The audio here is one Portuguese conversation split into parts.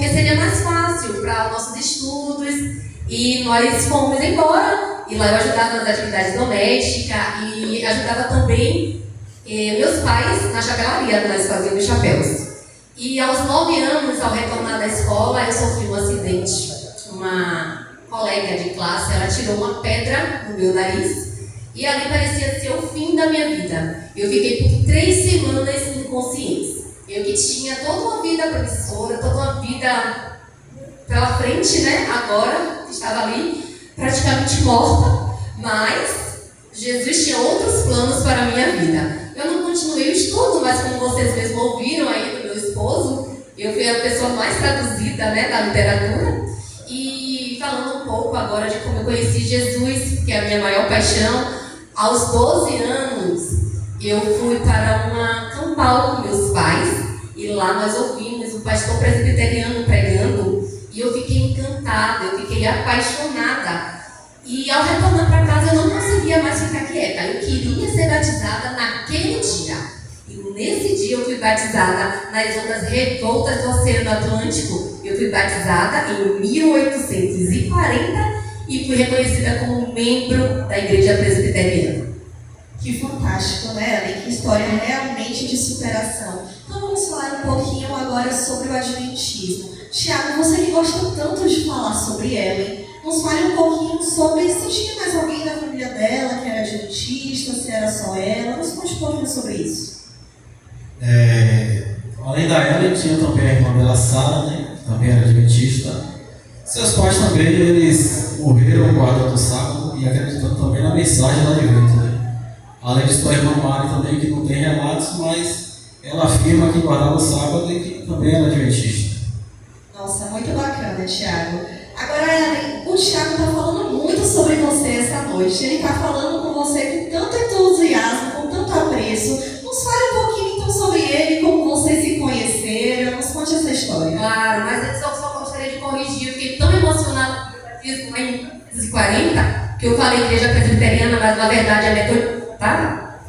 porque seria mais fácil para nossos estudos. E nós fomos embora, e lá eu ajudava nas atividades domésticas e ajudava também meus pais na chapelaria, nós fazíamos chapéus. E aos 9 anos, ao retornar da escola, eu sofri um acidente. Uma colega de classe, ela tirou uma pedra no meu nariz e ali parecia ser o fim da minha vida. Eu fiquei por 3 semanas inconsciente. Eu que tinha toda uma vida promissora, toda uma vida pela frente, né? Agora, estava ali praticamente morta, mas Jesus tinha outros planos para a minha vida. Eu não continuei o estudo, mas como vocês mesmos ouviram aí do meu esposo, eu fui a pessoa mais traduzida, né, da literatura. E falando um pouco agora de como eu conheci Jesus, que é a minha maior paixão, aos 12 anos eu fui para uma campal com meus pais e lá nós ouvimos um pastor presbiteriano pregando e eu fiquei encantada, eu fiquei apaixonada. E ao retornar para casa eu não conseguia mais ficar quieta, eu queria ser batizada naquele dia. E nesse dia eu fui batizada nas ondas revoltas do Oceano Atlântico. Eu fui batizada em 1840 e fui reconhecida como membro da Igreja Presbiteriana. Que fantástico, né, Ellen? Que história realmente de superação. Então vamos falar um pouquinho agora sobre o adventismo. Tiago, você que gosta tanto de falar sobre Ellen, nos fale um pouquinho sobre se tinha mais alguém da família dela que era adventista, se era só ela. Nos conte um pouquinho sobre isso. Além da Ellen, tinha também a irmã dela, Sara, né? Que também era adventista. Seus pais também, eles morreram guardando o sábado e acreditando também na mensagem do advento, né? Além disso, a irmã Mari também, que não tem relatos, mas ela afirma que guardava o sábado e que também era adventista. Nossa, muito bacana, Tiago. Agora, Ellen, o Tiago está falando muito sobre você essa noite. Ele está falando com você com tanto entusiasmo, com tanto apreço. Nos fale um pouquinho então sobre ele, como vocês se conheceram. Nos conte essa história. Claro, mas antes eu só gostaria de corrigir. Eu fiquei tão emocionada com isso em 1940 que eu falei igreja presbiteriana, mas na verdade é metodista, tá?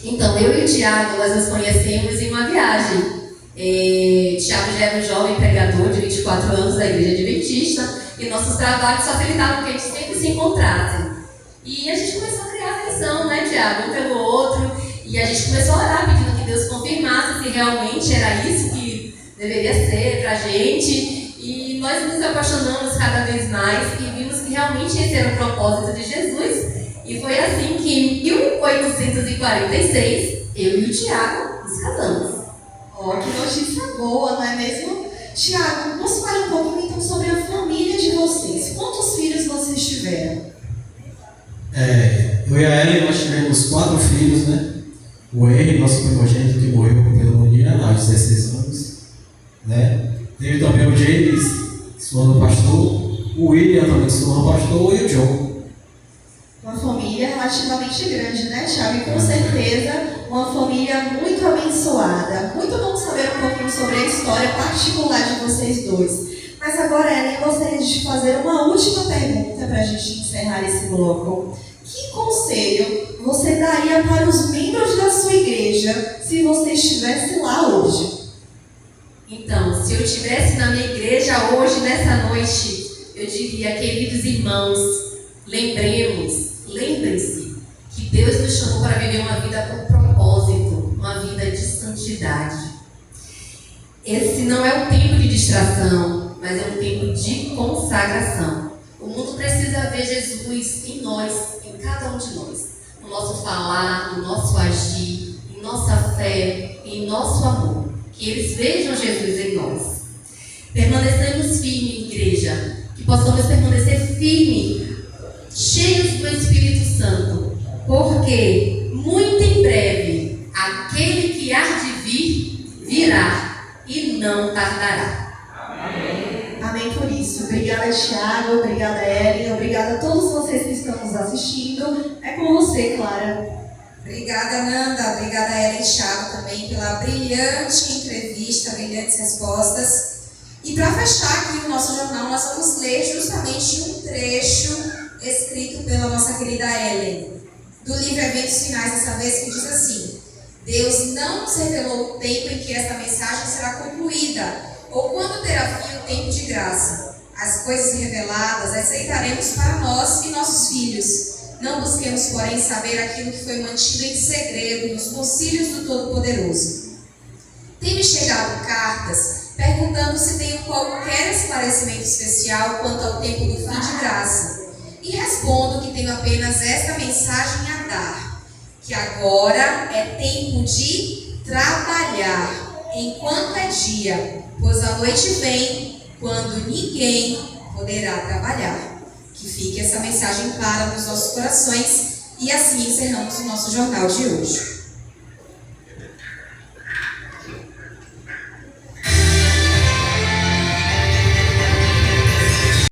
Então, eu e o Tiago, nós nos conhecemos em uma viagem. Tiago já era um jovem pregador de 24 anos da Igreja Adventista e nossos trabalhos facilitavam que a gente sempre se encontrasse. E a gente começou a criar atenção, né, Tiago, um pelo outro, e a gente começou a orar pedindo que Deus confirmasse se realmente era isso que deveria ser pra gente. E nós nos apaixonamos cada vez mais e vimos que realmente esse era o propósito de Jesus. E foi assim que em 1846 eu e o Tiago nos casamos. Que notícia boa, não é mesmo? Tiago, nos fale um pouquinho então sobre a família de vocês. Quantos filhos vocês tiveram? Eu e a Ellen, nós tivemos 4 filhos, né? O Henry, nosso primogênito, que morreu com pneumonia aos 16 anos, né? Teve também o James, que se tornou pastor, o William também, que se tornou pastor, e o John. Uma família relativamente grande, né, Tiago? E com certeza uma família muito abençoada. Muito bom saber um pouquinho sobre a história particular de vocês dois. Mas agora, Ellen, eu gostaria de te fazer uma última pergunta para a gente encerrar esse bloco. Que conselho você daria para os membros da sua igreja se você estivesse lá hoje? Então, se eu estivesse na minha igreja hoje, nessa noite, eu diria, queridos irmãos, lembrem-se que Deus nos chamou para viver uma vida com propósito, uma vida de santidade. Esse não é um tempo de distração, mas é um tempo de consagração. O mundo precisa ver Jesus em nós, em cada um de nós, no nosso falar, no nosso agir, em nossa fé, em nosso amor. Que eles vejam Jesus em nós. Permanecemos firmes, igreja, que possamos permanecer firmes, cheios do Espírito Santo, porque muito em breve aquele que há de vir, virá e não tardará. Amém por isso. Obrigada, Tiago, obrigada, Ellen, obrigada a todos vocês que estão nos assistindo. É com você, Clara. Obrigada, Nanda. Obrigada, Ellen e Thiago também pela brilhante entrevista, brilhantes respostas. E para fechar aqui o nosso jornal, nós vamos ler justamente um trecho escrito pela nossa querida Ellen, do livro Eventos Finais, dessa vez, que diz assim: Deus não nos revelou o tempo em que esta mensagem será concluída, ou quando terá fim tempo de graça. As coisas reveladas aceitaremos para nós e nossos filhos. Não busquemos, porém, saber aquilo que foi mantido em segredo nos concílios do Todo-Poderoso. Tem-me chegado cartas perguntando se tenho qualquer esclarecimento especial quanto ao tempo do fim de graça. E respondo que tenho apenas esta mensagem a dar, que agora é tempo de trabalhar, enquanto é dia, pois a noite vem, quando ninguém poderá trabalhar. Que fique essa mensagem clara nos nossos corações, e assim encerramos o nosso jornal de hoje.